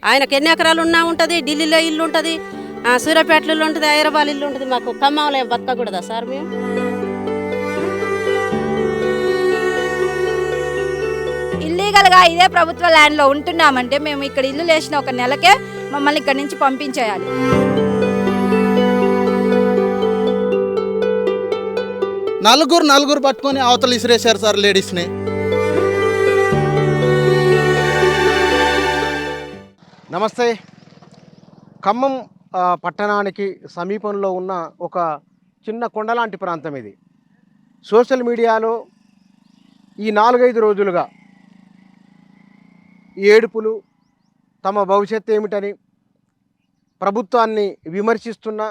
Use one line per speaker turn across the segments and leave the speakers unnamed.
ఆయనకు ఎన్ని ఎకరాలు ఉన్నా ఉంటుంది, ఢిల్లీలో ఇల్లు ఉంటుంది, సూర్యాపేటలో ఉంటుంది, హైదరాబాద్ ఇల్లు ఉంటుంది. మాకు ఖమ్మంలో ఏం బతకకూడదా సార్ మేము?
ఇల్లీగల్గా ఇదే ప్రభుత్వ ల్యాండ్లో ఉంటున్నామంటే మేము ఇక్కడ ఇల్లు లేచిన ఒక నెలకే మమ్మల్ని ఇక్కడి నుంచి పంపించేయాలి.
నలుగురు పట్టుకొని అవతల ఇసిరేశారు సార్ లేడీస్ని. నమస్తే. ఖమ్మం పట్టణానికి సమీపంలో ఉన్న ఒక చిన్న కొండలాంటి ప్రాంతం ఇది. సోషల్ మీడియాలో ఈ 4-5 రోజులుగా ఏడుపులు, తమ భవిష్యత్తు ఏమిటని ప్రభుత్వాన్ని విమర్శిస్తున్న,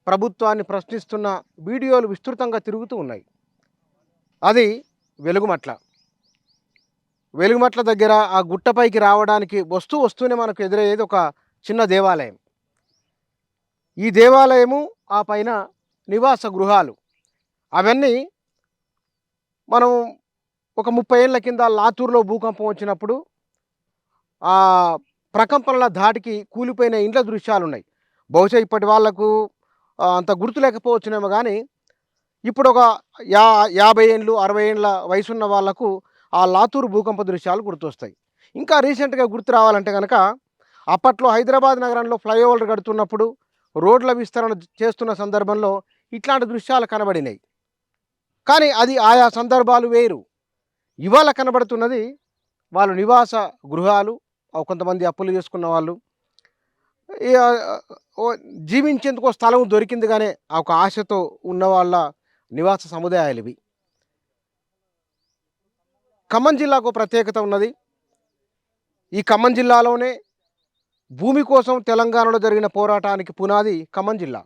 ప్రభుత్వాన్ని ప్రశ్నిస్తున్న వీడియోలు విస్తృతంగా తిరుగుతూ ఉన్నాయి. అది వెలుగుమట్ల దగ్గర ఆ గుట్టపైకి రావడానికి వస్తూనే మనకు ఎదురయ్యేది ఒక చిన్న దేవాలయం. ఈ దేవాలయము, ఆ పైన నివాస గృహాలు. అవన్నీ మనం ఒక 30 ఏళ్ల కింద లాతూర్లో భూకంపం వచ్చినప్పుడు ఆ ప్రకంపనల ధాటికి కూలిపోయిన ఇండ్ల దృశ్యాలు ఉన్నాయి. బహుశా ఇప్పటి వాళ్లకు అంత గుర్తు లేకపోవచ్చునేమో, కానీ ఇప్పుడు ఒక 50 ఏళ్ళు 60 ఏళ్ళ వయసున్న వాళ్లకు ఆ లాతూరు భూకంప దృశ్యాలు గుర్తొస్తాయి. ఇంకా రీసెంట్గా గుర్తు రావాలంటే కనుక అప్పట్లో హైదరాబాద్ నగరంలో ఫ్లైఓవర్ కడుతున్నప్పుడు, రోడ్ల విస్తరణ చేస్తున్న సందర్భంలో ఇట్లాంటి దృశ్యాలు కనబడినాయి. కానీ అది ఆయా సందర్భాలు వేరు. ఇవాళ కనబడుతున్నది వాళ్ళు నివాస గృహాలు, కొంతమంది అప్పులు చేసుకున్న వాళ్ళు, జీవించేందుకు స్థలం దొరికింది కానీ ఒక ఆశతో ఉన్న వాళ్ళ నివాస సముదాయాలు ఇవి. ఖమ్మం జిల్లాకు ప్రత్యేకత ఉన్నది. ఈ ఖమ్మం జిల్లాలోనే భూమి కోసం తెలంగాణలో జరిగిన పోరాటానికి పునాది ఖమ్మం జిల్లా.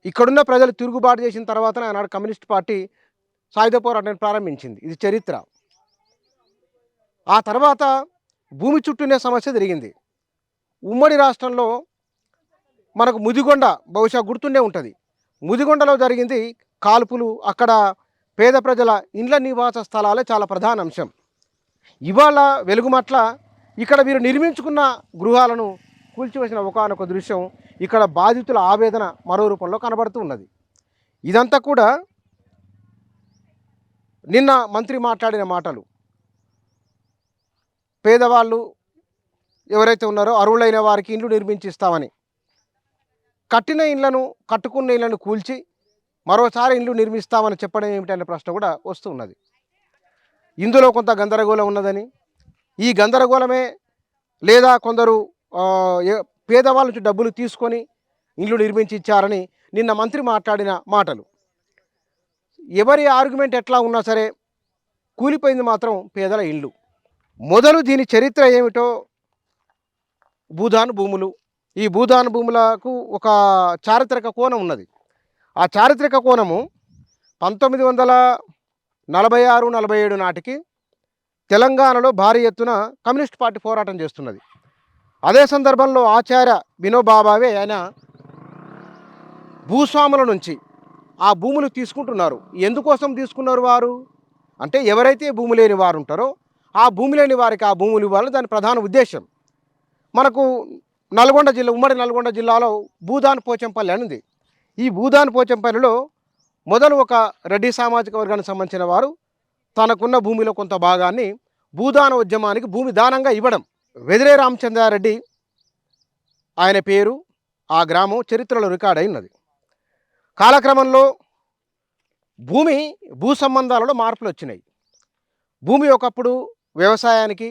ఇక్కడున్న ప్రజలు తిరుగుబాటు చేసిన తర్వాతనే ఆనాడు కమ్యూనిస్ట్ పార్టీ సాయుధ పోరాటాన్ని ప్రారంభించింది. ఇది చరిత్ర. ఆ తర్వాత భూమి చుట్టూనే సమస్య జరిగింది. ఉమ్మడి రాష్ట్రంలో మనకు ముదిగొండ బహుశా గుర్తుండే ఉంటుంది. ముదిగొండలో జరిగింది కాల్పులు. అక్కడ పేద ప్రజల ఇండ్ల నివాస స్థలాలే చాలా ప్రధాన అంశం. ఇవాళ వెలుగుమట్ల ఇక్కడ వీరు నిర్మించుకున్న గృహాలను కూల్చివేసిన ఒకానొక దృశ్యం ఇక్కడ బాధితుల ఆవేదన మరో రూపంలో కనబడుతూ ఉన్నది. ఇదంతా కూడా నిన్న మంత్రి మాట్లాడిన మాటలు. పేదవాళ్ళు ఎవరైతే ఉన్నారో అర్హులైన వారికి ఇండ్లు నిర్మించిస్తామని, కట్టుకున్న ఇళ్లను కూల్చి మరోసారి ఇండ్లు నిర్మిస్తామని చెప్పడం ఏమిటనే ప్రశ్న కూడా వస్తూ ఉన్నది. ఇందులో కొంత గందరగోళం ఉన్నదని, ఈ గందరగోళమే లేదా కొందరు పేదవాళ్ళ నుంచి డబ్బులు తీసుకొని ఇండ్లు నిర్మించి ఇచ్చారని నిన్న మంత్రి మాట్లాడిన మాటలు. ఎవరి ఆర్గ్యుమెంట్ ఎట్లా ఉన్నా సరే కూలిపోయింది మాత్రం పేదల ఇల్లు. మొదలు దీని చరిత్ర ఏమిటో, భూదాన్ భూములు. ఈ భూదాన్ భూములకు ఒక చారిత్రక కోణం ఉన్నది. ఆ చారిత్రక కోణము 1946-47 నాటికి తెలంగాణలో భారీ ఎత్తున కమ్యూనిస్ట్ పార్టీ పోరాటం చేస్తున్నది. అదే సందర్భంలో ఆచార్య వినోబాబావే ఆయన భూస్వాముల నుంచి ఆ భూములు తీసుకుంటున్నారు. ఎందుకోసం తీసుకున్నారు వారు అంటే, ఎవరైతే భూమి లేని వారు ఉంటారో ఆ భూమి లేని వారికి ఆ భూములు ఇవ్వాలని దాని ప్రధాన ఉద్దేశం. మనకు ఉమ్మడి నల్గొండ జిల్లాలో భూదాన్ పోచంపల్లి అని ఉంది. ఈ భూదాన్ పోచంపల్లిలో మొదలు ఒక రెడ్డి సామాజిక వర్గానికి సంబంధించిన వారు తనకున్న భూమిలో కొంత భాగాన్ని భూదాన ఉద్యమానికి భూమి దానంగా ఇవ్వడం. వెదిరే రామచంద్రారెడ్డి ఆయన పేరు, ఆ గ్రామం చరిత్రలో రికార్డ్ అయి ఉన్నది. కాలక్రమంలో భూ సంబంధాలలో మార్పులు వచ్చినాయి. భూమి ఒకప్పుడు వ్యవసాయానికి,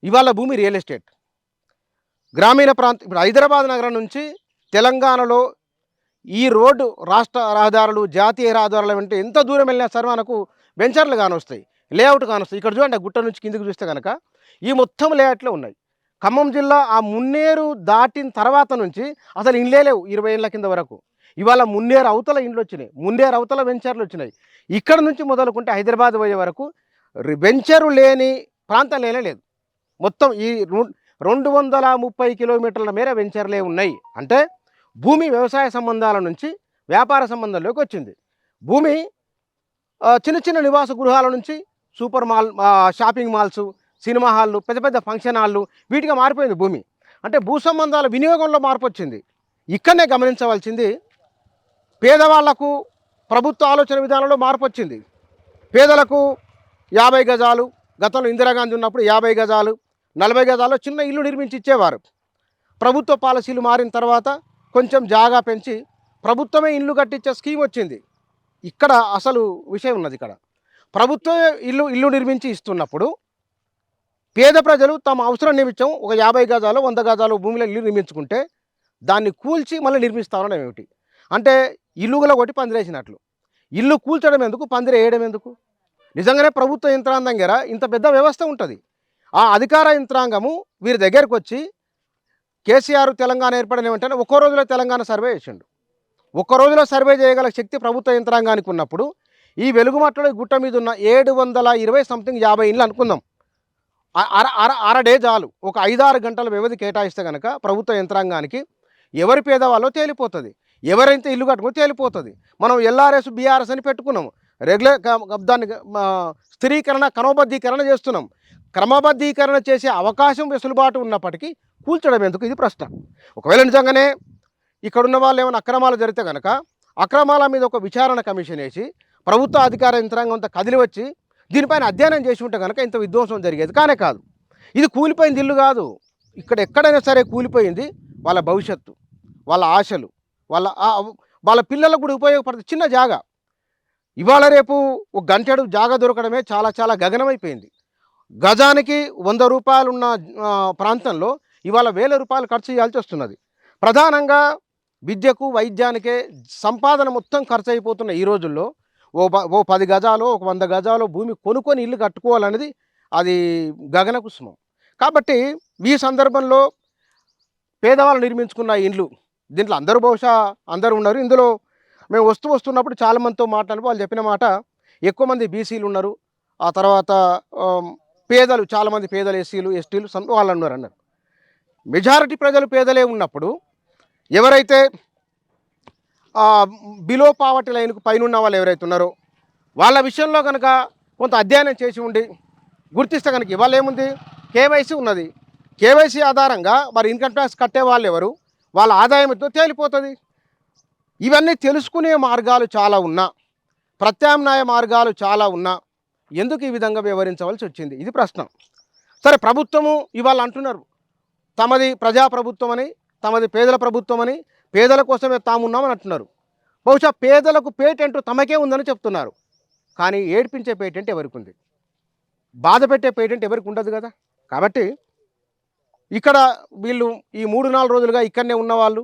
ఇవాళ భూమి రియల్ ఎస్టేట్. గ్రామీణ ప్రాంతం, ఇప్పుడు హైదరాబాద్ నగరం నుంచి తెలంగాణలో ఈ రోడ్డు, రాష్ట్ర రహదారులు, జాతీయ రహదారులు అంటే ఎంత దూరం వెళ్ళినా సరే మనకు వెంచర్లు కానొస్తాయి, లేఅవుట్ కానొస్తాయి. ఇక్కడ చూడండి, గుట్ట నుంచి కిందికి చూస్తే కనుక ఈ మొత్తం లేఅవుట్లో ఉన్నాయి. ఖమ్మం జిల్లా ఆ మున్నేరు దాటిన తర్వాత నుంచి అసలు ఇండ్లే లేవు 20 ఏళ్ళ కింద వరకు. ఇవాళ మున్నేరు అవతల ఇండ్లు వచ్చినాయి, మున్నేరు అవతల వెంచర్లు వచ్చినాయి. ఇక్కడ నుంచి మొదలుకుంటే హైదరాబాద్ పోయే వరకు వెంచరు లేని ప్రాంతం లేదు. మొత్తం ఈ 230 కిలోమీటర్ల మేర వెంచర్లే ఉన్నాయి. అంటే భూమి వ్యవసాయ సంబంధాల నుంచి వ్యాపార సంబంధంలోకి వచ్చింది. భూమి చిన్న చిన్న నివాస గృహాల నుంచి షాపింగ్ మాల్స్, సినిమా హాళ్ళు, పెద్ద పెద్ద ఫంక్షన్ హాళ్ళు వీటిగా మారిపోయింది భూమి. అంటే భూ సంబంధాల వినియోగంలో మార్పు వచ్చింది. ఇక్కడనే గమనించవలసింది పేదవాళ్లకు ప్రభుత్వ ఆలోచన విధానంలో మార్పు వచ్చింది. పేదలకు 50 గజాలు, గతంలో ఇందిరాగాంధీ ఉన్నప్పుడు 50 గజాలు 40 గజాల్లో చిన్న ఇల్లు నిర్మించి ఇచ్చేవారు. ప్రభుత్వ పాలసీలు మారిన తర్వాత కొంచెం జాగా పెంచి ప్రభుత్వమే ఇల్లు కట్టించే స్కీమ్ వచ్చింది. ఇక్కడ అసలు విషయం ఉన్నది. ఇక్కడ ప్రభుత్వమే ఇల్లు నిర్మించి ఇస్తున్నప్పుడు పేద ప్రజలు తమ అవసరం నిమిత్తం ఒక 50 గజాలు 100 గజాలు భూమిలో ఇల్లు నిర్మించుకుంటే దాన్ని కూల్చి మళ్ళీ నిర్మిస్తామనడం ఏమిటి? అంటే ఇల్లుగల కొట్టి పందిరేసినట్లు. ఇల్లు కూల్చడం ఎందుకు, పందిరి వేయడం ఎందుకు? నిజంగానే ప్రభుత్వ యంత్రాంగం దగ్గర ఇంత పెద్ద వ్యవస్థ ఉంటుంది. ఆ అధికార యంత్రాంగము వీరి దగ్గరకు వచ్చి కేసీఆర్ తెలంగాణ ఏర్పడిన వెంటనే ఒక్కో రోజులో తెలంగాణ సర్వే చేసిండు. ఒక్క రోజులో సర్వే చేయగల శక్తి ప్రభుత్వ యంత్రాంగానికి ఉన్నప్పుడు ఈ వెలుగుమట్టలో గుట్ట మీద ఉన్న 720 సంథింగ్ 50 ఇండ్లు అనుకుందాం, అర డే చాలు. ఒక 5-6 గంటల వ్యవధి కేటాయిస్తే కనుక ప్రభుత్వ యంత్రాంగానికి ఎవరి పేదవాళ్ళో తేలిపోతుంది, ఎవరైతే ఇల్లు కట్టుకుని తేలిపోతుంది. మనం ఎల్ఆర్ఎస్ బీఆర్ఎస్ అని పెట్టుకున్నాము, రెగ్యులర్ దాన్ని స్థిరీకరణ క్రమబద్ధీకరణ చేస్తున్నాం. క్రమబద్ధీకరణ చేసే అవకాశం వెసులుబాటు ఉన్నప్పటికీ కూల్చడం ఎందుకు? ఇది ప్రశ్న. ఒకవేళ నిజంగానే ఇక్కడున్న వాళ్ళు ఏమైనా అక్రమాలు జరిగితే కనుక అక్రమాల మీద ఒక విచారణ కమిషన్ వేసి ప్రభుత్వ అధికార యంత్రాంగం అంతా కదిలి వచ్చి దీనిపైన అధ్యయనం చేసి ఉంటే కనుక ఇంత విధ్వంసం జరిగేది కానే కాదు. ఇది కూలిపోయింది ఇల్లు కాదు. ఇక్కడ ఎక్కడైనా సరే కూలిపోయింది వాళ్ళ భవిష్యత్తు, వాళ్ళ ఆశలు, వాళ్ళ పిల్లలకు కూడా ఉపయోగపడుతుంది చిన్న జాగా. ఇవాళ రేపు ఒక గంటెడు జాగా దొరకడమే చాలా చాలా గగనమైపోయింది. గజానికి 100 రూపాయలు ఉన్న ప్రాంతంలో ఇవాళ 1000 రూపాయలు ఖర్చు చేయాల్సి వస్తున్నది. ప్రధానంగా విద్యకు వైద్యానికే సంపాదన మొత్తం ఖర్చు అయిపోతున్న ఈ రోజుల్లో ఓ 10 గజాలు ఒక 100 గజాలు భూమి కొనుక్కొని ఇల్లు కట్టుకోవాలనేది అది గగన కుసుమం. కాబట్టి ఈ సందర్భంలో పేదవాళ్ళు నిర్మించుకున్న ఇండ్లు దీంట్లో అందరూ బహుశా అందరూ ఉన్నారు. ఇందులో మేము వస్తున్నప్పుడు చాలామందితో మాట్లాడి వాళ్ళు చెప్పిన మాట, ఎక్కువ మంది బీసీలు ఉన్నారు, ఆ తర్వాత పేదలు చాలామంది పేదలు ఎస్సీలు ఎస్టీలు వాళ్ళు అన్నారు. మెజారిటీ ప్రజలు పేదలే ఉన్నప్పుడు ఎవరైతే బిలో పావర్టీ లైన్కు పైన ఉన్న వాళ్ళు ఎవరైతే ఉన్నారో వాళ్ళ విషయంలో కనుక కొంత అధ్యయనం చేసి ఉండి గుర్తిస్తే కనుక ఇవాళ ఏముంది, కేవైసీ ఉన్నది. కేవైసీ ఆధారంగా మరి ఇన్కమ్ ట్యాక్స్ కట్టే వాళ్ళు ఎవరు, వాళ్ళ ఆదాయం ఎంతో తేలిపోతుంది. ఇవన్నీ తెలుసుకునే మార్గాలు చాలా ఉన్నా, ప్రత్యామ్నాయ మార్గాలు చాలా ఉన్నా ఎందుకు ఈ విధంగా వ్యవహరించవలసి వచ్చింది? ఇది ప్రశ్న. సరే, ప్రభుత్వము ఇవాళ అంటున్నారు తమది ప్రజాప్రభుత్వం అని, తమది పేదల ప్రభుత్వం అని, పేదల కోసమే తామున్నామని అంటున్నారు. బహుశా పేదలకు పేటెంట్ తమకే ఉందని చెప్తున్నారు. కానీ ఏడ్పించే పేటెంట్ ఎవరికి ఉంది? బాధ పెట్టే పేటెంట్ ఎవరికి ఉండదు కదా. కాబట్టి ఇక్కడ వీళ్ళు ఈ 3-4 రోజులుగా ఇక్కడనే ఉన్నవాళ్ళు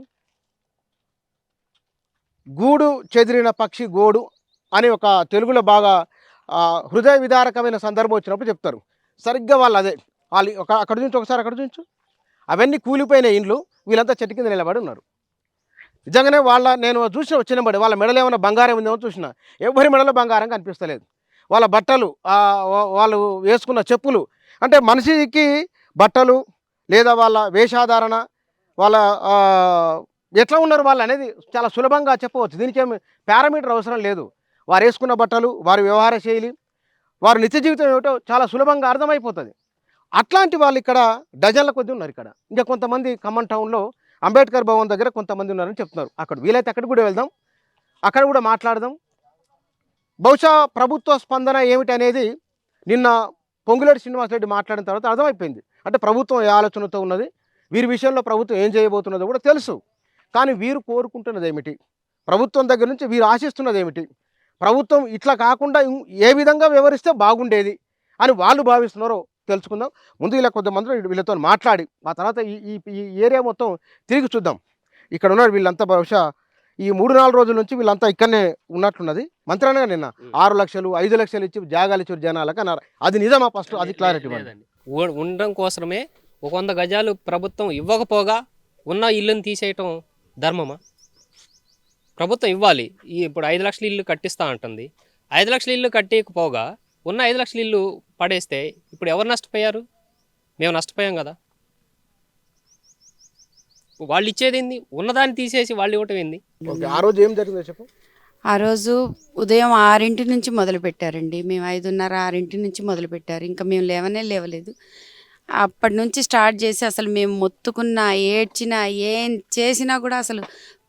గూడు చెదిరిన పక్షి గోడు అని ఒక తెలుగులో బాగా హృదయ విదారకమైన సందర్భం వచ్చినప్పుడు చెప్తారు. సరిగ్గా వాళ్ళు అదే వాళ్ళు అక్కడ నుంచి ఒకసారి అక్కడ చూపించు, అవన్నీ కూలిపోయిన ఇండ్లు, వీళ్ళంతా చెట్టు కింద నిలబడి ఉన్నారు. నిజంగానే నేను చూసిన వచ్చినబడి వాళ్ళ మెడలో ఏమైనా బంగారం ఉందేమో చూసిన, ఎవరి మెడలో బంగారం కనిపిస్తలేదు. వాళ్ళ బట్టలు, వాళ్ళు వేసుకున్న చెప్పులు, అంటే మనిషికి బట్టలు లేదా వాళ్ళ వేషాధారణ, వాళ్ళ ఎట్లా ఉన్నారు వాళ్ళు అనేది చాలా సులభంగా చెప్పవచ్చు. దీనికి ఏమి పారామీటర్ అవసరం లేదు. వారు వేసుకున్న బట్టలు, వారి వ్యవహార శైలి, వారి నిత్య జీవితం ఏమిటో చాలా సులభంగా అర్థమైపోతుంది. అట్లాంటి వాళ్ళు ఇక్కడ డజన్ల కొద్ది ఉన్నారు. ఇక్కడ ఇంకా కొంతమంది ఖమ్మం టౌన్లో అంబేద్కర్ భవన్ దగ్గర కొంతమంది ఉన్నారని చెప్తున్నారు. అక్కడ వీలైతే అక్కడికి కూడా వెళ్దాం, అక్కడ కూడా మాట్లాడదాం. బహుశా ప్రభుత్వ స్పందన ఏమిటి అనేది నిన్న పొంగులేటి శ్రీనివాసరెడ్డి మాట్లాడిన తర్వాత అర్థమైపోయింది. అంటే ప్రభుత్వం ఏ ఆలోచనతో ఉన్నది, వీరి విషయంలో ప్రభుత్వం ఏం చేయబోతున్నదో కూడా తెలుసు. కానీ వీరు కోరుకుంటున్నది ఏమిటి, ప్రభుత్వం దగ్గర నుంచి వీరు ఆశిస్తున్నది ఏమిటి, ప్రభుత్వం ఇట్లా కాకుండా ఏ విధంగా వ్యవహరిస్తే బాగుండేది అని వాళ్ళు భావిస్తున్నారో తెలుసుకుందాం. ముందు ఇలా కొంతమంది వీళ్ళతో మాట్లాడి ఆ తర్వాత ఈ ఏరియా మొత్తం తిరిగి చూద్దాం. ఇక్కడ ఉన్నారు వీళ్ళంతా. బహుశా ఈ 3-4 రోజుల నుంచి వీళ్ళంతా ఇక్కడనే ఉన్నట్లున్నది. మంత్రి అనగా నిన్న 6 లక్షలు 5 లక్షలు ఇచ్చి జాగాలు ఇచ్చారు జనాలకు అన్నారు. అది నిజమా? ఫస్ట్ అది క్లారిటీ
ఉండడం కోసమే 100 గజాలు ప్రభుత్వం ఇవ్వకపోగా ఉన్న ఇల్లుని తీసేయటం ధర్మమా? ప్రభుత్వం ఇవ్వాలి. ఇప్పుడు 5 లక్షల ఇల్లు కట్టిస్తా అంటుంది. 5 లక్షల ఇల్లు కట్టేయకపోగా ఉన్న 5 లక్షల ఇల్లు పడేస్తే ఇప్పుడు ఎవరు నష్టపోయారు? మేము నష్టపోయాం కదా. వాళ్ళు ఇచ్చేది ఏంది? ఉన్నదాన్ని తీసేసి వాళ్ళు ఇవ్వటం ఏంది?
ఆ రోజు ఏం జరిగిందో చెప్పు.
ఆ రోజు ఉదయం 6 నుంచి మొదలు పెట్టారండి. మేము 5:30, 6 నుంచి మొదలు పెట్టారు. ఇంకా మేము లేవలేదు. అప్పటి నుంచి స్టార్ట్ చేసి అసలు మేము మొత్తుకున్నా, ఏడ్చినా, ఏం చేసినా కూడా అసలు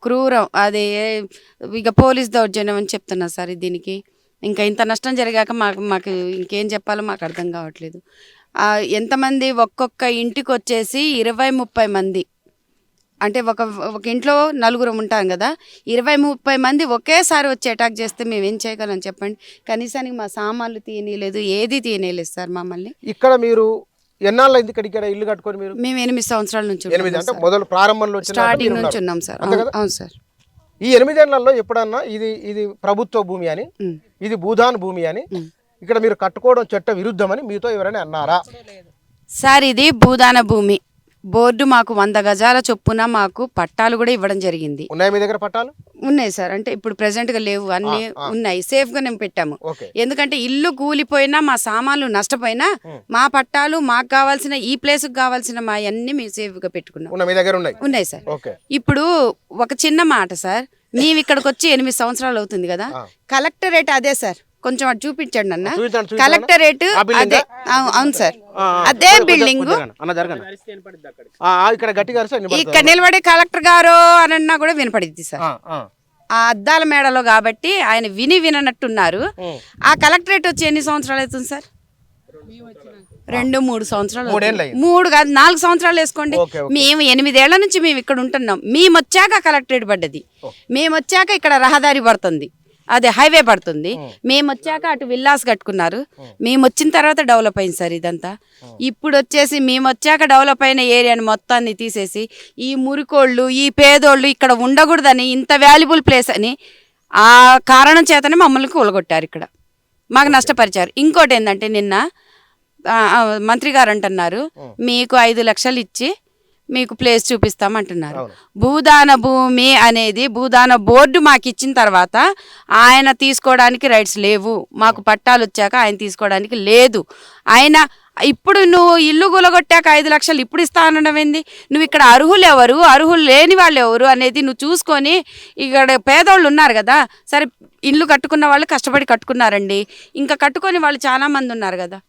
క్రూరం. అదే ఇక పోలీస్ దౌర్జన్యం అని చెప్తున్నా సార్ దీనికి. ఇంకా ఇంత నష్టం జరిగాక మాకు ఇంకేం చెప్పాలో మాకు అర్థం కావట్లేదు. ఎంతమంది ఒక్కొక్క ఇంటికి వచ్చేసి 20-30 మంది, అంటే ఒక ఇంట్లో నలుగురు ఉంటాం కదా, 20-30 మంది ఒకేసారి వచ్చి అటాక్ చేస్తే మేము ఏం చేయగలం చెప్పండి. కనీసానికి మా సామాన్లు తీయలేదు, ఏది తీయలేదు సార్ మమ్మల్ని.
ఇక్కడ మీరు ఎన్నాళ్ళైంది ఇక్కడ ఇల్లు కట్టుకొని? మీరు
మేము 8 సంవత్సరాల నుంచి
8 అంటే మొదలు ప్రారంభంలో
స్టార్టింగ్ నుంచి ఉన్నాం సార్. అవును సార్.
ఈ 8 ఏళ్లలో ఎప్పుడన్నా ఇది ప్రభుత్వ భూమి అని, ఇది భూదాన్ భూమి అని, ఇక్కడ మీరు కట్టుకోవడం చట్ట విరుద్ధమని మీతో ఎవరైనా అన్నారా?
సార్ ఇది భూదాన భూమి. బోర్డు మాకు 100 గజాల చొప్పున మాకు పట్టాలు కూడా ఇవ్వడం జరిగింది.
ఉన్నాయి మీ దగ్గర పట్టాలు?
ఉన్నాయి సార్. అంటే ఇప్పుడు ప్రెసెంట్ గా లేవు, అన్ని ఉన్నాయి. సేఫ్ గా మేము పెట్టాము. ఎందుకంటే ఇల్లు కూలిపోయినా, మా సామాన్లు నష్టపోయినా, మా పట్టాలు మాకు కావాల్సిన, ఈ ప్లేస్ కు కావాల్సిన మా అన్ని మేము సేఫ్ గా పెట్టుకున్నాం.
మీ దగ్గర ఉన్నాయి
సార్. ఇప్పుడు ఒక చిన్న మాట సార్, మేము ఇక్కడికి వచ్చి 8 సంవత్సరాలు అవుతుంది కదా. కలెక్టరేట్ అదే సార్, కొంచెం అటు చూపించండి అన్న. కలెక్టరేట్ అదే. అవును సార్, అదే బిల్డింగ్. ఇక్కడ నిలబడి కలెక్టర్ గారు అని అన్నా కూడా వినపడిద్ది సార్. ఆ అద్దాల మేడలో కాబట్టి ఆయన వినట్టున్నారు. ఆ కలెక్టరేట్ వచ్చి ఎన్ని సంవత్సరాలు అవుతుంది సార్? 2-3 సంవత్సరాలు. 3 కాదు, 4 సంవత్సరాలు వేసుకోండి. మేము 8 ఏళ్ల నుంచి మేము ఇక్కడ ఉంటున్నాం. మేము వచ్చాక కలెక్టరేట్ పడ్డది, మేము వచ్చాక ఇక్కడ రహదారి పడుతుంది, అదే హైవే పడుతుంది. మేము వచ్చాక అటు విల్లాస్ కట్టుకున్నారు. మేము వచ్చిన తర్వాత డెవలప్ అయింది సార్ ఇదంతా. ఇప్పుడు వచ్చేసి మేము వచ్చాక డెవలప్ అయిన ఏరియాని మొత్తాన్ని తీసేసి ఈ మురికోళ్ళు, ఈ పేదోళ్ళు ఇక్కడ ఉండకూడదని, ఇంత వాల్యుబుల్ ప్లేస్ అని ఆ కారణం చేతనే మమ్మల్ని కూలగొట్టారు, ఇక్కడ మాకు నష్టపరిచారు. ఇంకోటి ఏంటంటే నిన్న మంత్రి గారు అంటున్నారు, మీకు 5 లక్షలు ఇచ్చి మీకు ప్లేస్ చూపిస్తామంటున్నారు. భూదాన భూమి అనేది భూదాన బోర్డు మాకు ఇచ్చిన తర్వాత ఆయన తీసుకోవడానికి రైట్స్ లేవు. మాకు పట్టాలు వచ్చాక ఆయన తీసుకోవడానికి లేదు. ఆయన ఇప్పుడు నువ్వు ఇల్లు గులగొట్టాక 5 లక్షలు ఇప్పుడు ఇస్తా అనడం ఏంది? నువ్వు ఇక్కడ అర్హులు ఎవరు, అర్హులు లేని వాళ్ళు ఎవరు అనేది నువ్వు చూసుకొని, ఇక్కడ పేదోళ్ళు ఉన్నారు కదా, సరే ఇల్లు కట్టుకున్న వాళ్ళు కష్టపడి కట్టుకున్నారండి, ఇంకా కట్టుకొని వాళ్ళు చాలా మంది ఉన్నారు కదా,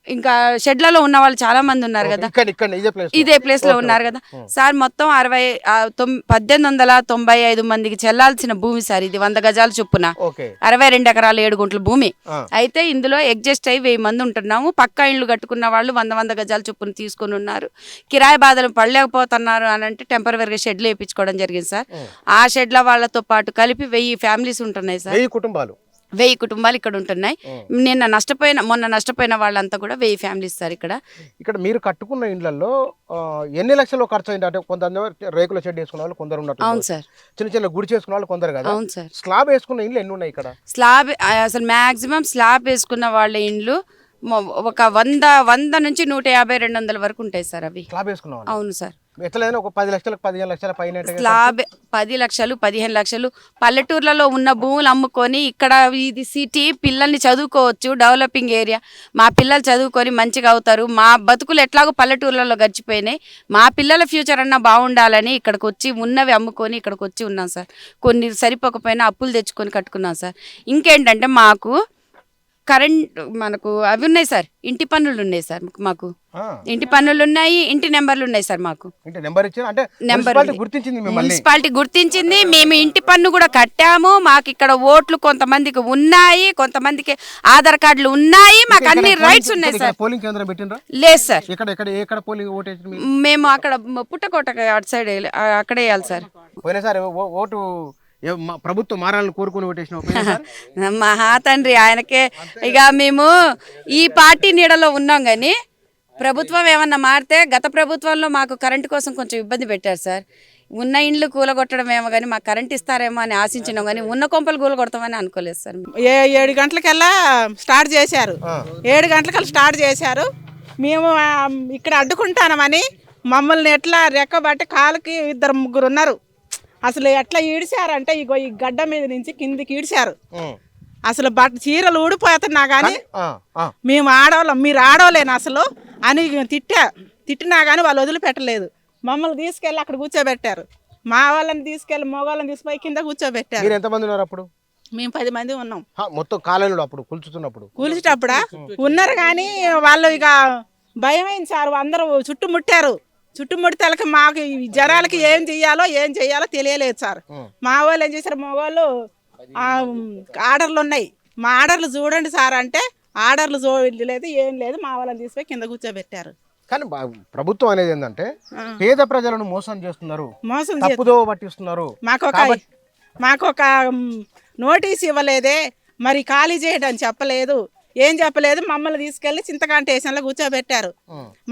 ఇంకా షెడ్లలో ఉన్న వాళ్ళు చాలా మంది ఉన్నారు కదా, ఇదే ప్లేస్ లో ఉన్నారు కదా సార్. మొత్తం 1895 మందికి చెల్లాల్సిన భూమి సార్ ఇది, 100 గజాల చొప్పున 62 ఎకరాలు 7 గుంటల భూమి. అయితే ఇందులో అడ్జస్ట్ అయ్యి 1000 మంది ఉంటున్నాము. పక్కా ఇళ్ళు కట్టుకున్న వాళ్ళు 100 గజాల చొప్పున తీసుకుని ఉన్నారు. కిరాయి బాధలు పడలేకపోతున్నారు అని అంటే టెంపరీగా షెడ్లు వేయించుకోవడం జరిగింది సార్. ఆ షెడ్ల వాళ్ళతో పాటు కలిపి 1000 ఫ్యామిలీస్ ఉంటున్నాయి సార్. 1000 కుటుంబాలు ఇక్కడ ఉంటున్నాయి. మొన్న నష్టపోయిన వాళ్ళంతా కూడా 1000 ఫ్యామిలీస్ సార్. ఇక్కడ
మీరు కట్టుకున్న ఇండ్లలో ఎన్ని లక్షలు ఖర్చు అయింది? అంటే కొంతమంది రేకుల షెడ్ వేసుకున్న వాళ్ళు కొందరు ఉన్నారు.
అవును సార్.
చిన్న గుడి చేసుకున్న వాళ్ళు కొందరు కదా.
అవును సార్.
స్లాబ్ వేసుకున్న ఇండ్లు ఎన్ని ఉన్నాయి ఇక్కడ?
స్లాబ్ అసలు మాక్సిమం స్లాబ్ వేసుకున్న వాళ్ళ ఇండ్లు ఒక 100 నుంచి 150-200 వరకు ఉంటాయి సార్ అవి.
స్లాబ్ వేసుకున్నాం.
అవును సార్.
ఎట్లైనా ఒక 10 లక్షలకు 15 లక్షల పైన
స్లాబ్ 10 లక్షలు 15 లక్షలు. పల్లెటూర్లలో ఉన్న భూములు అమ్ముకొని ఇక్కడ ఇది సిటీ, పిల్లల్ని చదువుకోవచ్చు, డెవలపింగ్ ఏరియా, మా పిల్లలు చదువుకొని మంచిగా అవుతారు. మా బతుకులు ఎట్లాగో పల్లెటూర్లలో గడిచిపోయినాయి, మా పిల్లల ఫ్యూచర్ అన్నా బాగుండాలని ఇక్కడికి వచ్చి ఉన్నవి అమ్ముకొని ఇక్కడికి వచ్చి ఉన్నాం సార్. కొన్ని సరిపోకపోయినా అప్పులు తెచ్చుకొని కట్టుకున్నాం సార్. ఇంకేంటంటే మాకు కరెంట్ మనకు అవి ఉన్నాయి సార్, ఇంటి పన్నులు ఉన్నాయి సార్. మాకు ఇంటి పన్నులు ఉన్నాయి, ఇంటి నెంబర్లు ఉన్నాయి సార్. మాకు మున్సిపాలిటీ గుర్తించింది, మేము ఇంటి పన్ను కూడా కట్టాము. మాకు ఇక్కడ ఓట్లు కొంతమందికి ఉన్నాయి, కొంతమందికి ఆధార్ కార్డులు ఉన్నాయి, మాకు అన్ని రైట్స్ ఉన్నాయి సార్.
పోలింగ్ కేంద్రం పెట్టిండ్రా?
లేదు సార్.
మేము
అక్కడ పుట్టకోట అటు సైడ్ అక్కడే వేయాలి సార్.
పోయినసారి ఓటు ప్రభుత్వం మారాలని కోరుకుని ఓటేసిన
మహా తండ్రి ఆయనకే. ఇక మేము ఈ పార్టీ నీడలో ఉన్నాం కానీ ప్రభుత్వం ఏమన్నా మారితే, గత ప్రభుత్వంలో మాకు కరెంటు కోసం కొంచెం ఇబ్బంది పెట్టారు సార్. ఉన్న ఇండ్లు కూలగొట్టడం ఏమో కానీ మాకు కరెంట్ ఇస్తారేమో అని ఆశించినాం కానీ ఉన్న కొంపలు కూలగొడతామని అనుకోలేదు సార్.
7 గంటలకల్లా స్టార్ట్ చేశారు. 7 గంటలకల్లా స్టార్ట్ చేశారు. మేము ఇక్కడ అడ్డుకుంటానమని మమ్మల్ని ఎట్లా రెక్కబట్టి కాలుకి 2-3 ఉన్నారు. అసలు ఎట్లా ఈడ్చారంటే ఇగో ఈ గడ్డ మీద నుంచి కిందికి ఈడ్చారు. అసలు చీరలు ఊడిపోతున్నా కానీ మేము ఆడవాళ్ళం, మీరు ఆడవలేను అసలు అని తిట్టినా కానీ వాళ్ళు వదిలిపెట్టలేదు. మమ్మల్ని తీసుకెళ్ళి అక్కడ కూర్చోబెట్టారు. మా వాళ్ళని తీసుకెళ్ళి మగవాళ్ళని తీసుకుపోయి కింద కూర్చోబెట్టారు. మేము 10 మంది ఉన్నాం.
మొత్తం కాలనీలో అప్పుడు కూల్చుతున్నప్పుడు
కూల్చేటప్పుడా ఉన్నారు కానీ వాళ్ళు ఇక భయమైంది సార్. అందరూ చుట్టుముట్టారు. చుట్టుముట్టాలకి మాకు ఈ జనాలకి ఏం చెయ్యాలో తెలియలేదు సార్. మా వాళ్ళు ఏం చేశారు, మా వాళ్ళు ఆర్డర్లు ఉన్నాయి, మా ఆర్డర్లు చూడండి సార్ అంటే ఆర్డర్లు చూడలేదు, ఏం లేదు. మా వాళ్ళని తీసుకుపోయి కింద కూర్చోబెట్టారు.
కానీ ప్రభుత్వం అనేది ఏంటంటే పేద ప్రజలను మోసం చేస్తున్నారు,
మోసం
తప్పుదో పట్టిస్తున్నారు.
మాకు ఒక నోటీస్ ఇవ్వలేదే, మరి ఖాళీ చేయడం చెప్పలేదు, ఏం చెప్పలేదు. మమ్మల్ని తీసుకెళ్లి చింతకాంట స్టేషన్లో కూర్చోబెట్టారు.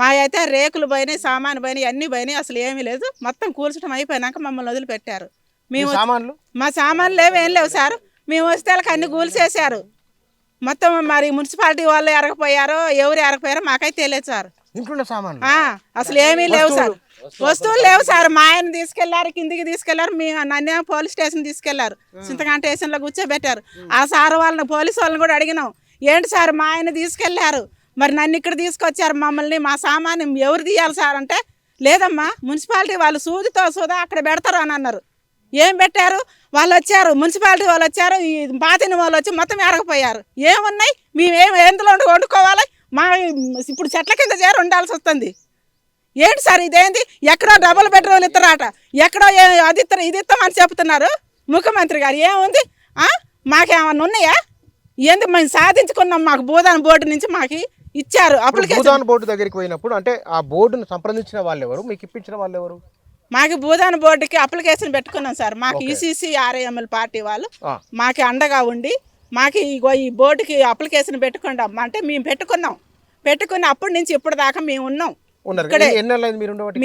మా అయితే రేకులు పోయినాయి, సామాను పోయినాయి, అన్ని పోయినాయి, అసలు ఏమీ లేదు. మొత్తం కూల్చడం అయిపోయినాక మమ్మల్ని వదిలిపెట్టారు. మేము మా సామాన్లు ఏం లేవు సార్. మేము వస్తే వాళ్ళకి అన్ని కూల్చేశారు మొత్తం. మరి మున్సిపాలిటీ వాళ్ళు ఎరగపోయారో ఎవరు ఎరగపోయారో మాకైతే తెలియదు సార్. అసలు ఏమీ లేవు సార్, వస్తువులు లేవు సార్. మా ఆయన తీసుకెళ్లారు, కిందికి తీసుకెళ్లారు, నన్ను పోలీస్ స్టేషన్ తీసుకెళ్లారు, చింతకాంట స్టేషన్లో కూర్చోబెట్టారు. ఆ సార్ వాళ్ళని పోలీసు వాళ్ళని కూడా అడిగినాం, ఏంటి సార్ మా ఆయన తీసుకెళ్లారు, మరి నన్ను ఇక్కడ తీసుకొచ్చారు, మమ్మల్ని మా సామాను ఎవరు తీయాలి సార్ అంటే, లేదమ్మా మున్సిపాలిటీ వాళ్ళు సూదితో అక్కడ పెడతారు అని అన్నారు. ఏం పెట్టారు, వాళ్ళు వచ్చారు, మున్సిపాలిటీ వాళ్ళు వచ్చారు, ఈ బాతిని వాళ్ళు వచ్చి మొత్తం ఎరగపోయారు. ఏమున్నాయి, మేము ఎందులో వండుకోవాలి, మా ఇప్పుడు చెట్ల కింద చేరి ఉండాల్సి వస్తుంది. ఏంటి సార్ ఇదేంది, ఎక్కడో డబుల్ బెడ్రూమ్లు ఇస్తారట, ఎక్కడో అది ఇస్తారు ఇది ఇస్తామని చెప్తున్నారు ముఖ్యమంత్రి గారు. ఏముంది, మాకేమన్నా ఉన్నాయా, ఏంది మేము సాధించుకున్నాం, మాకు భూదాన్ బోర్డు నుంచి మాకు ఇచ్చారు అప్లికేషన్.
భూదాన్ బోర్డు దగ్గరికి పోయినప్పుడు అంటే ఆ బోర్డును సంప్రదించిన వాళ్ళు ఎవరు, మీకు ఇప్పించిన వాళ్ళు ఎవరు?
మాకు భూదాన్ బోర్డుకి అప్లికేషన్ పెట్టుకున్నాం సార్. మాకు ఈసీసీ ఆర్ఐఎంఎల్ పార్టీ వాళ్ళు మాకు అండగా ఉండి మాకు ఈ బోర్డుకి అప్లికేషన్ పెట్టుకోండి అమ్మా అంటే మేము పెట్టుకుని అప్పటి నుంచి ఇప్పటి దాకా మేము ఉన్నాం.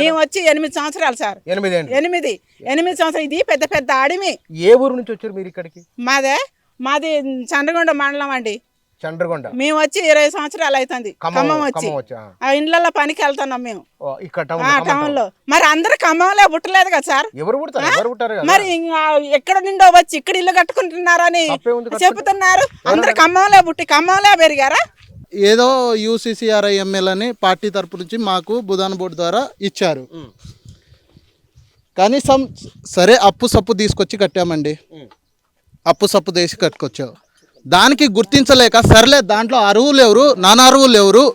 మేము వచ్చి 8 సంవత్సరాలు సార్. 8 సంవత్సరాలు. ఇది పెద్ద పెద్ద అడవి.
ఏ ఊరు నుంచి వచ్చారు మీరు ఇక్కడికి?
మాది చంద్రగొండ మండలం అండి.
చంద్రగొండ.
మేము వచ్చి 20 సంవత్సరాలు అవుతుంది. ఖమ్మం వచ్చి ఆ ఇండ్లలో పనికి వెళ్తున్నాం మేము టౌన్ లో. మరి అందరు ఖమ్మంలో పుట్టలేదు కదా సార్. మరి ఎక్కడ నిండో వచ్చి ఇక్కడ ఇల్లు కట్టుకుంటున్నారని చెబుతున్నారు. అందరు ఖమ్మంలో పుట్టి ఖమ్మంలో పెరిగారా?
ఏదో యూసీసీఆర్ఐఎంఎల్ అని పార్టీ తరపు నుంచి మాకు భూదాన్ బోర్డు ద్వారా ఇచ్చారు. కనీసం సరే అప్పు సప్పు తీసుకొచ్చి కట్టామండి, అప్పు సప్పు తీసి కట్టుకొచ్చావు. దానికి గుర్తించలేక సర్లే దాంట్లో అరువులు ఎవరు నానరువులు ఎవరు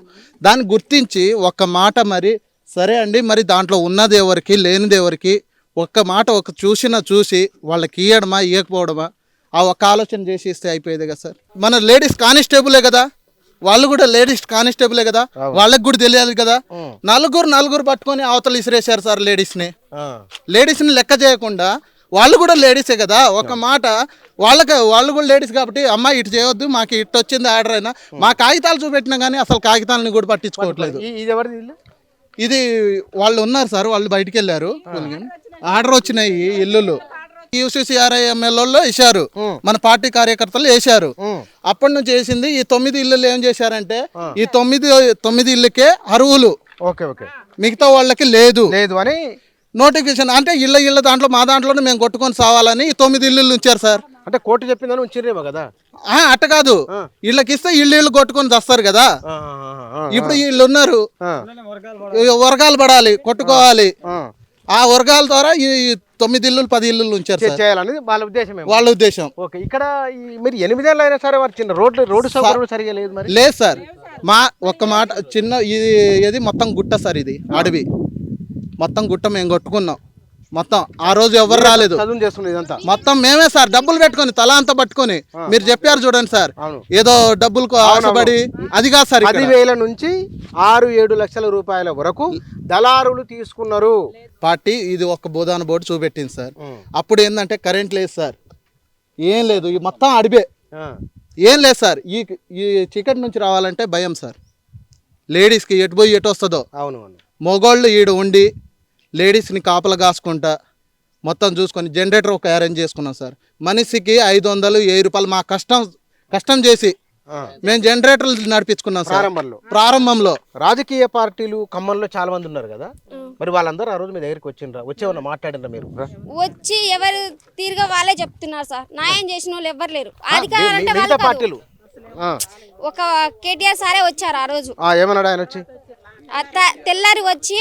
దాన్ని గుర్తించి ఒక్క మాట మరి సరే అండి మరి దాంట్లో ఉన్నది ఎవరికి లేనిది ఎవరికి ఒక్క మాట చూసి వాళ్ళకి ఇవ్వడమా ఇవ్వకపోవడమా ఆ ఒక్క ఆలోచన చేసి ఇస్తే అయిపోయేది కదా సార్. మన లేడీస్ కానిస్టేబులే కదా, వాళ్ళు కూడా లేడీస్ కానిస్టేబులే కదా, వాళ్ళకి కూడా తెలియాలి కదా. నలుగురు పట్టుకొని అవతలు ఇసిరేశారు సార్ లేడీస్ని లెక్క చేయకుండా. వాళ్ళు కూడా లేడీసే కదా, ఒక మాట వాళ్ళు కూడా లేడీస్ కాబట్టి అమ్మ ఇటు చేయొద్దు మాకు ఇటు వచ్చింది ఆర్డర్ అయినా మా కాగితాలు చూపెట్టినా కానీ అసలు కాగితాలని కూడా పట్టించుకోవట్లేదు. ఇది వాళ్ళు ఉన్నారు సార్, వాళ్ళు బయటికి వెళ్ళారు, ఆర్డర్ వచ్చినాయి ఇల్లులు యూసీసీఆర్ఐఎంఎల్లో వేశారు, మన పార్టీ కార్యకర్తలు వేశారు. అప్పటి నుంచి వేసింది ఈ 9 ఇల్లులు ఏం చేశారంటే ఈ 9 ఇళ్ళకే అరువులు, మిగతా వాళ్ళకి లేదు అని నోటిఫికేషన్. అంటే ఇళ్ళ దాంట్లో మా దాంట్లోనే మేము కొట్టుకొని సావాలని 9 ఇల్లులు ఉంచారు సార్.
అంటే కోర్టు చెప్పిందని ఉంచిరేమో కదా.
అట్ట కాదు, ఇళ్ళకి ఇస్తే ఇళ్ళు కొట్టుకొని వస్తారు కదా. ఇప్పుడు వీళ్ళు ఉన్నారు, వర్గాలు పడాలి, కొట్టుకోవాలి. ఆ వర్గాల ద్వారా ఈ 9 ఇల్లులు 10 ఇల్లులు ఉంచారు
చేయాలని వాళ్ళ ఉద్దేశం. ఇక్కడ మీరు 8 ఏళ్ళు అయినా సరే వారు చిన్న రోడ్డు సౌకర్యం సరిగా లేదు మరి.
లేదు సార్, మా ఒక్క మాట చిన్న ఇది మొత్తం గుట్ట సార్, ఇది అడవి మొత్తం గుట్ట మేము కొట్టుకున్నాం మొత్తం. ఆ రోజు ఎవరు రాలేదు, మొత్తం మేమే సార్ డబ్బులు పెట్టుకొని తల అంతా పట్టుకొని. మీరు చెప్పారు చూడండి సార్, ఏదో డబ్బులకు ఆశపడి అది కాదు సార్.
10,000 నుంచి 6-7 లక్షల రూపాయల వరకు దళారులు తీసుకున్నారు
పార్టీ. ఇది ఒక భూదాన్ బోర్డు చూపెట్టింది సార్. అప్పుడు ఏంటంటే కరెంట్ లేదు సార్, ఏం లేదు, ఈ మొత్తం అడివే, ఏం లేదు సార్. ఈ చీకటి నుంచి రావాలంటే భయం సార్ లేడీస్కి, ఎటు పోయి ఎటు వస్తుందో. మగోళ్ళు ఈడు ఉండి లేడీస్ని కాపలా కాసుకుంటా మొత్తం చూసుకొని జనరేటర్ ఒక అరేంజ్ చేసుకున్నాం సార్. మనిషికి 500-1000 రూపాయలు మా కష్టం చేసి మేము జనరేటర్లు నడిపించుకున్నాం సార్. ప్రారంభంలో
రాజకీయ పార్టీలు ఖమ్మంలో చాలా మంది ఉన్నారు కదా, మరి వాళ్ళందరూ ఆ రోజు మీ దగ్గరికి వచ్చేమన్నా మాట్లాడినరా మీరు?
వచ్చి ఎవరు తీరుగా వాళ్ళే చెప్తున్నారు సార్, న్యాయం చేసిన వాళ్ళు ఎవ్వరు లేరు. అధికారులు
పార్టీలు
ఒక కేటీఆర్ సారే వచ్చారు ఆ రోజు.
ఏమన్నాడు ఆయన వచ్చి?
తెల్లారి వచ్చి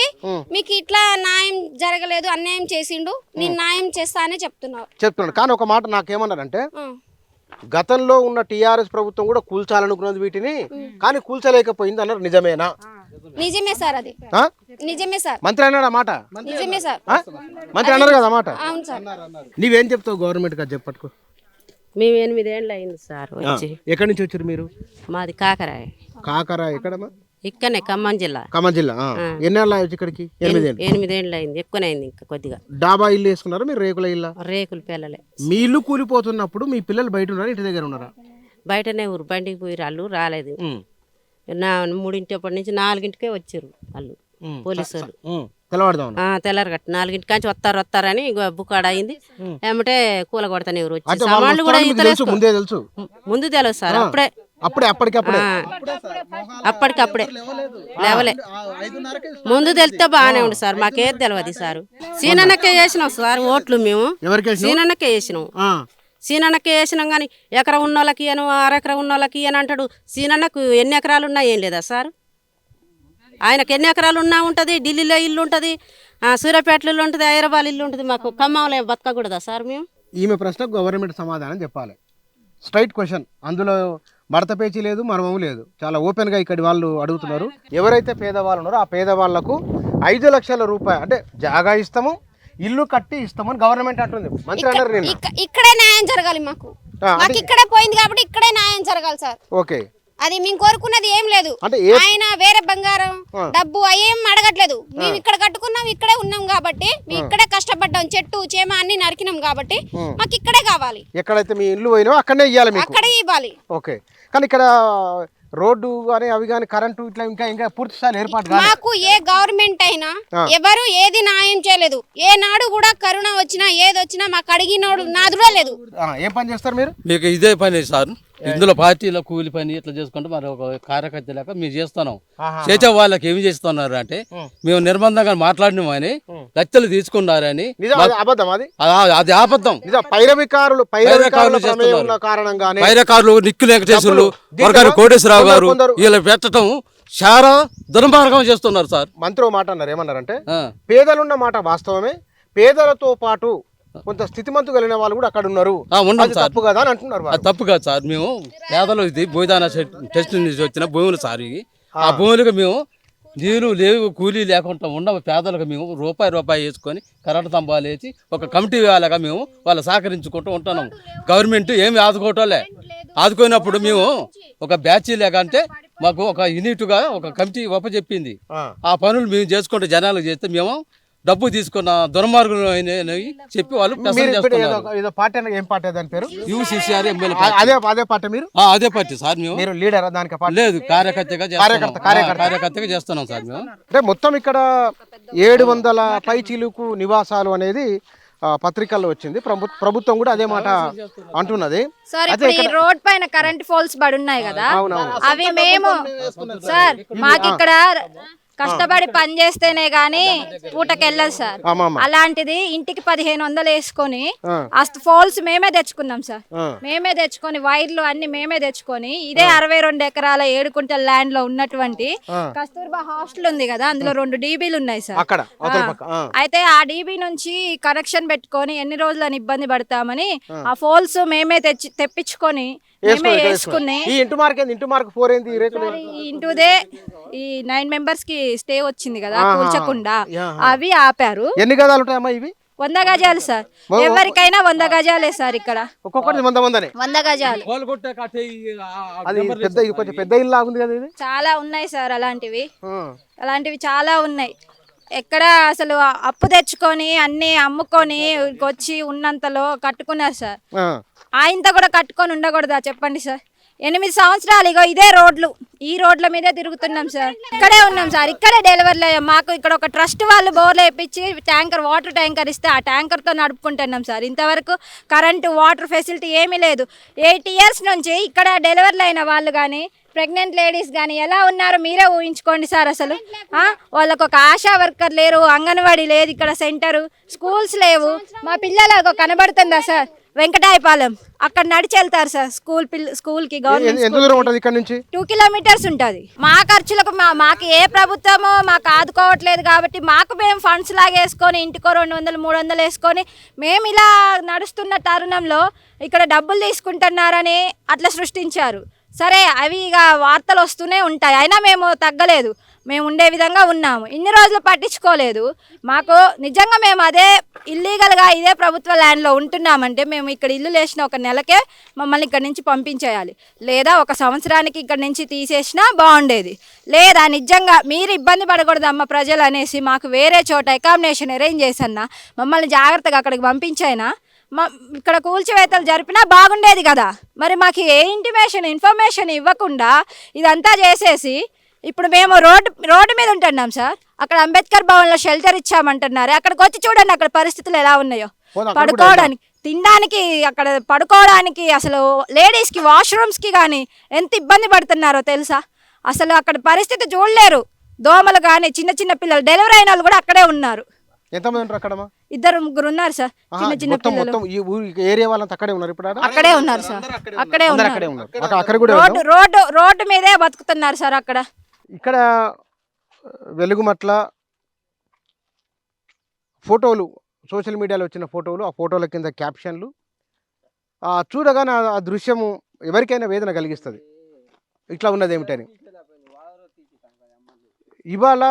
మీకు ఇట్లా న్యాయం జరగలేదు, అన్యాయం చేసిండు, నేను న్యాయం చేస్తా అని చెప్తున్నాడు.
కానీ ఒక మాట నాకేమన్నారంటే గతంలో ఉన్న టీఆర్ఎస్ ప్రభుత్వం కూడా కూల్చాలనుకున్నది వీటిని, కానీ కూల్చలేకపోయింది అన్నారు, నిజమేనా?
నిజమే సార్, అది
ఆ?
నిజమే సార్,
మంత్రి అన్నాడు ఆ మాట?
నిజమే సార్.
ఆ? మంత్రి అన్నారు కదా మాట.
అవును సార్.
నీవేం చెప్తావు గవర్నమెంట్ గా చెప్పట్టుకో.
మేము 8 ఏళ్ళు అయింది సార్ వచ్చి.
ఎక్కడి నుంచి వచ్చారు మీరు?
మాది కాకరాయ,
కాకరా ఎక్కడమ్మా?
ఇక్కడనే ఖమ్మం జిల్లా.
ఖమ్మం జిల్లా. ఎన్నేళ్ళు వచ్చి ఇక్కడికి? 8 ఏళ్ళు.
8 ఏళ్ళు అయింది, ఎక్కువనే అయింది ఇంకా కొద్దిగా.
డాబా ఇల్లు వేసుకున్నారా మీరు? రేకుల ఇల్లా?
రేకులు పిల్లలే.
మీ ఇల్లు కూలిపోతున్నప్పుడు మీ పిల్లలు బయట ఉన్నారా, ఇంటి దగ్గర ఉన్నారా?
బయటనే ఊరు బండికి పోయి వాళ్ళు రాలేదు. నా 3:00 నుంచి 4:00కే వచ్చారు వాళ్ళు పోలీసు వాళ్ళు.
తెల్లవారుదాం.
తెల్లారి గట్ట 4:00 నుంచి వస్తారని బుక్కాడ అయింది. ఏమంటే కూల కొడతానే ఎవరు వచ్చి సామాన్లు కూడా
ముందే తెలుసు?
ముందు తెలియదు సార్, అప్పుడే
అప్పటికప్పుడే
అప్పటికప్పుడే లేవలే. ముందు తెలిస్తే బాగానే ఉంది సార్, మాకేది తెలియదు సార్. సీనన్నకే వేసినాం సార్ ఓట్లు మేము. సీనన్నకే వేసినాం. సీనన్నకే వేసినాం కానీ ఎకరం ఉన్న వాళ్ళకి ఇయ్యను, అరెకరం ఉన్న వాళ్ళకి ఇయ్యను అంటాడు. సీనన్నకు ఎన్ని ఎకరాలు ఉన్నా ఏం లేదా సార్? ఆయనకు ఎన్ని ఎకరాలు ఉన్నా ఉంటుంది, ఢిల్లీలో ఇల్లు ఉంటుంది, సూర్యాపేటలో ఉంటుంది, హైదరాబాద్ ఇల్లు ఉంటుంది. మాకు ఖమ్మంలో బతకకూడదా సార్ మేము?
ఈమె ప్రశ్నకు గవర్నమెంట్ సమాధానం చెప్పాలి. స్ట్రైట్ క్వశ్చన్, అందులో భర్త పేచీ లేదు, మర్మము లేదు. చాలా ఓపెన్గా ఇక్కడి వాళ్ళు అడుగుతున్నారు. ఎవరైతే పేదవాళ్ళు ఉన్నారో ఆ పేదవాళ్లకు 5 లక్షల రూపాయలు అంటే జాగా ఇస్తాము, ఇల్లు కట్టి ఇస్తామని గవర్నమెంట్ అంటుంది. మంత్రి అన్నారు నేను.
ఇక్కడే న్యాయం జరగాలి మాకు. మాకు ఇక్కడే పోయింది కాబట్టి ఇక్కడే న్యాయం జరగాలి సార్.
ఓకే,
అది మేము కోరుకున్నది ఏం లేదు.
అంటే
ఆయన వేరే బంగారం డబ్బు అయ్యేం అడగట్లేదు. మేము ఇక్కడ కట్టుకున్నాం, ఇక్కడే ఉన్నాం కాబట్టి, మేము ఇక్కడే కష్టపడ్డాం, చెట్టు చేమ అన్ని నరికినాం కాబట్టి మాకు ఇక్కడే కావాలి.
ఎక్కడైతే మీ ఇల్లు పోయినా అక్కడనే ఇవ్వాలి మీకు.
అక్కడే ఇవ్వాలి.
ఓకే, కానీ ఇక్కడ రోడ్డు కానీ అవి కానీ కరెంటు ఇట్లా ఇంకా పూర్తి స్థాయి ఏర్పాటు కాదు.
మాకు ఏ గవర్నమెంట్ అయినా ఎవరు ఏది న్యాయం చేయలేదు. ఏ నాడు కూడా కరోనా వచ్చినా ఏది వచ్చినా మాకు అడిగినోడు నాదుడే లేదు.
ఏం పని చేస్తారు మీరు?
మీకు ఇదే పని సార్. ఇందులో పార్టీలో కూలి పని ఇట్లా చేసుకుంటే మరి ఒక కార్యకర్త లేక మేము చేస్తున్నాం. చేసే వాళ్ళకి ఏమి చేస్తున్నారు అంటే మేము నిర్బంధంగా మాట్లాడినామని లక్షలు తీసుకున్నారని.
అబద్ధం అది,
అది ఆబద్ధం.
పైరవికారులు కారణంగానే
పైరకారులు నిక్కు వెంకటేశ్వర్లు వరగారి కోటేశ్వరరావు గారు వీళ్ళు పెట్టడం చాలా దుర్మార్గం చేస్తున్నారు సార్.
మంత్రి మాట అన్నారు, ఏమన్నారంటే పేదలున్న మాట వాస్తవమే, పేదలతో పాటు కొంత స్థితిమంతు కలిగిన వాళ్ళు కూడా అక్కడ ఉన్నారు, తప్పు కదా అని అంటున్నారు.
అది తప్పు కాదు సార్. మేము పేదలు ఇది భూదాన టెస్ట్ నుంచి వచ్చిన భూములు సార్. ఆ భూములకు మేము నీరు లేవు, కూలీ లేకుండా ఉన్న పేదలకు మేము రూపాయి వేసుకొని కరెంటు స్తంభాలు వేసి ఒక కమిటీ వేలాగా మేము వాళ్ళు సహకరించుకుంటూ ఉంటున్నాము. గవర్నమెంట్ ఏమి ఆదుకోవటంలే. ఆదుకున్నప్పుడు మేము ఒక బ్యాచ్ లేకంటే మాకు ఒక యూనిట్గా ఒక కమిటీ చెప్పింది. ఆ పనులు మేము చేసుకుంటే జనాలకు చేస్తే మేము డబ్బు తీసుకున్న దుర్మార్గులు చెప్పి వాళ్ళు
అదే
పార్టీ సార్. మేము
లీడర్ దానికి
లేదు, కార్యకర్తగా చేస్తున్నాం సార్ మేము.
అంటే మొత్తం ఇక్కడ 700 పైచిలుకు నివాసాలు అనేది పత్రికల్లో వచ్చింది. ప్రభుత్వం కూడా అదే మాట అంటున్నది.
సార్ ఇప్పుడు ఈ రోడ్ పైన కరెంట్ పోల్స్ పడి ఉన్నాయి కదా, అవి మేము సార్ మాకు ఇక్కడ కష్టపడి పని చేస్తేనే గానీ పూటకెళ్ళదు సార్. అలాంటిది ఇంటికి 1500 వేసుకొని ఆ ఫోల్స్ మేమే తెచ్చుకున్నాం సార్. మేమే తెచ్చుకొని వైర్లు అన్ని మేమే తెచ్చుకొని ఇదే 62 ఎకరాల 7 కుంటల ల్యాండ్ లో ఉన్నటువంటి కస్తూర్బా హాస్టల్ ఉంది కదా, అందులో 2 డీబీలు ఉన్నాయి సార్. అయితే ఆ డీబీ నుంచి కనెక్షన్ పెట్టుకొని ఎన్ని రోజులని ఇబ్బంది పడతామని ఆ ఫోల్స్ మేమే తెప్పించుకొని ఇంటుదే ఈ 9 మెంబర్స్ కి స్టే వచ్చింది కదా కూల్చకుండా, అవి ఆపారు.
ఎన్ని గజాలు ఉంటాయమ్మా ఇవి?
100 గజాలు సార్. ఎవరికైనా 100 గజాలే సార్. ఇక్కడ
ఒక్కొక్కటి 100
గజాలు.
పెద్ద ఇల్లు ఉంది కదా ఇది.
చాలా ఉన్నాయి సార్ అలాంటివి చాలా ఉన్నాయి. ఎక్కడ అసలు అప్పు తెచ్చుకొని అన్ని అమ్ముకొని వచ్చి ఉన్నంతలో కట్టుకున్నారు సార్. ఆయనతో కూడా కట్టుకొని ఉండకూడదా చెప్పండి సార్? 8 సంవత్సరాలు ఇగో ఇదే రోడ్లు, ఈ రోడ్ల మీదే తిరుగుతున్నాం సార్. ఇక్కడే ఉన్నాం సార్, ఇక్కడే డెలివరీ అయ్యాం. మాకు ఇక్కడ ఒక ట్రస్ట్ వాళ్ళు బోర్లు వేయించి వాటర్ ట్యాంకర్ ఇస్తే ఆ ట్యాంకర్తో నడుపుకుంటున్నాం సార్. ఇంతవరకు కరెంటు వాటర్ ఫెసిలిటీ ఏమీ లేదు. 8 years నుంచి ఇక్కడ డెలివరీ అయిన వాళ్ళు కానీ ప్రెగ్నెంట్ లేడీస్ కానీ ఎలా ఉన్నారో మీరే ఊహించుకోండి సార్. అసలు వాళ్ళకు ఒక ఆశా వర్కర్ లేరు, అంగన్వాడీ లేదు, ఇక్కడ సెంటరు, స్కూల్స్ లేవు. మా పిల్లలకు కనబడుతుందా సార్? వెంకటాయపాలెం అక్కడ నడిచి వెళ్తారు సార్ స్కూల్కి. గవర్నమెంట్
ఇక్కడ నుంచి
2 కిలోమీటర్స్ ఉంటుంది. మా ఖర్చులకు మాకు ఏ ప్రభుత్వమో మాకు ఆదుకోవట్లేదు కాబట్టి మాకు మేము ఫండ్స్ లాగా వేసుకొని ఇంటికో 200 300 వేసుకొని మేము ఇలా నడుస్తున్న తరుణంలో ఇక్కడ డబ్బులు తీసుకుంటున్నారని అట్లా సృష్టించారు. సరే అవి ఇక వార్తలు వస్తూనే ఉంటాయి, అయినా మేము తగ్గలేదు, మేము ఉండే విధంగా ఉన్నాము. ఇన్ని రోజులు పట్టించుకోలేదు. మాకు నిజంగా మేము అదే ఇల్లీగల్గా ఇదే ప్రభుత్వ ల్యాండ్లో ఉంటున్నామంటే మేము ఇక్కడ ఇల్లు లేచిన 1 నెలకే మమ్మల్ని ఇక్కడ నుంచి పంపించేయాలి, లేదా 1 సంవత్సరానికి ఇక్కడ నుంచి తీసేసినా బాగుండేది. లేదా నిజంగా మీరు ఇబ్బంది పడకూడదు అమ్మ ప్రజలు అనేసి మాకు వేరే చోట అకామిడేషన్ అరేంజ్ చేసన్నా, మమ్మల్ని జాగ్రత్తగా అక్కడికి పంపించైనా, ఇక్కడ కూల్చివేతలు జరిపినా బాగుండేది కదా. మరి మాకు ఏ ఇన్ఫర్మేషన్ ఇవ్వకుండా ఇదంతా చేసేసి ఇప్పుడు మేము రోడ్డు మీద ఉంటున్నాం సార్. అక్కడ అంబేద్కర్ భవన్లో షెల్టర్ ఇచ్చామంటున్నారు, అక్కడికి వచ్చి చూడండి అక్కడ పరిస్థితులు ఎలా ఉన్నాయో. పడుకోవడానికి, తినడానికి, అక్కడ పడుకోవడానికి, అసలు లేడీస్కి వాష్రూమ్స్కి కానీ ఎంత ఇబ్బంది పడుతున్నారో తెలుసా? అసలు అక్కడ పరిస్థితి చూడలేరు. దోమలు కానీ, చిన్న చిన్న పిల్లలు, డెలివరీ అయిన వాళ్ళు కూడా అక్కడే ఉన్నారు.
ఎంతమంది ఉంటారు అక్కడ?
2 3 ఉన్నారు సార్, చిన్న చిన్న పిల్లలు.
ఏరియా వాళ్ళంతా అక్కడే ఉన్నారు ఇప్పుడు?
అక్కడే ఉన్నారు సార్, అక్కడే
ఉన్నారు.
రోడ్డు మీదే బతుకుతున్నారు సార్. అక్కడ
ఇక్కడ వెలుగుమట్ల ఫోటోలు, సోషల్ మీడియాలో వచ్చిన ఫోటోలు, ఆ ఫోటోల కింద క్యాప్షన్లు చూడగానే ఆ దృశ్యము ఎవరికైనా వేదన కలిగిస్తుంది. ఇట్లా ఉన్నది ఏమిటని. ఇవాళ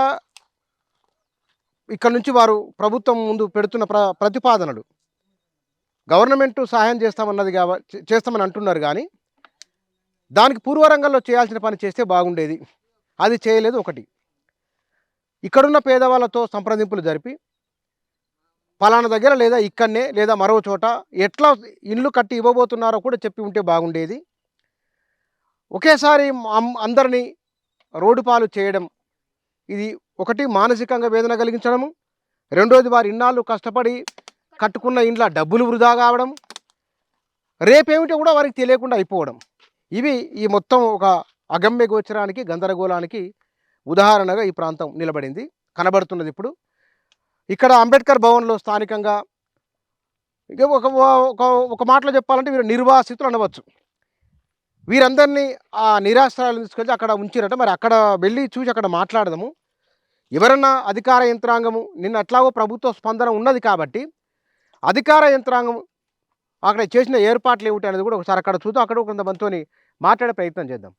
ఇక్కడ నుంచి వారు ప్రభుత్వం ముందు పెడుతున్న ప్రతిపాదనలు, గవర్నమెంట్ సహాయం చేస్తామని అంటున్నారు, కానీ దానికి పూర్వరంగంలో చేయాల్సిన పని చేస్తే బాగుండేది. అది చేయలేదు. ఒకటి, ఇక్కడున్న పేదవాళ్ళతో సంప్రదింపులు జరిపి పలానా దగ్గర లేదా ఇక్కడనే లేదా మరో చోట ఎట్లా ఇల్లు కట్టి ఇవ్వబోతున్నారో కూడా చెప్పి ఉంటే బాగుండేది. ఒకేసారి అందరినీ రోడ్డు పాలు చేయడం, ఇది ఒకటి మానసికంగా వేదన కలిగించడము, రెండోది వారి ఇన్నాళ్ళు కష్టపడి కట్టుకున్న ఇంట్లో డబ్బులు వృధా కావడం, రేపేమిటో కూడా వారికి తెలియకుండా అయిపోవడం. ఇవి ఈ మొత్తం ఒక అగమ్య గోచరానికి, గందరగోళానికి ఉదాహరణగా ఈ ప్రాంతం నిలబడింది, కనబడుతున్నది. ఇప్పుడు ఇక్కడ అంబేద్కర్ భవన్లో స్థానికంగా ఇక ఒక మాటలో చెప్పాలంటే వీరు నిర్వాసితులు అనవచ్చు. వీరందరినీ ఆ నిరాశ్రయాలను తీసుకెళ్ళి అక్కడ ఉంచిరట. మరి అక్కడ వెళ్ళి చూసి అక్కడ మాట్లాడదాము. ఎవరన్నా అధికార యంత్రాంగము, నిన్న అట్లాగో ప్రభుత్వ స్పందన ఉన్నది కాబట్టి అధికార యంత్రాంగం అక్కడ చేసిన ఏర్పాట్లు ఏమిటి అనేది కూడా ఒకసారి అక్కడ చూద్దాం. అక్కడ కొంతమందితో మాట్లాడే ప్రయత్నం చేద్దాం.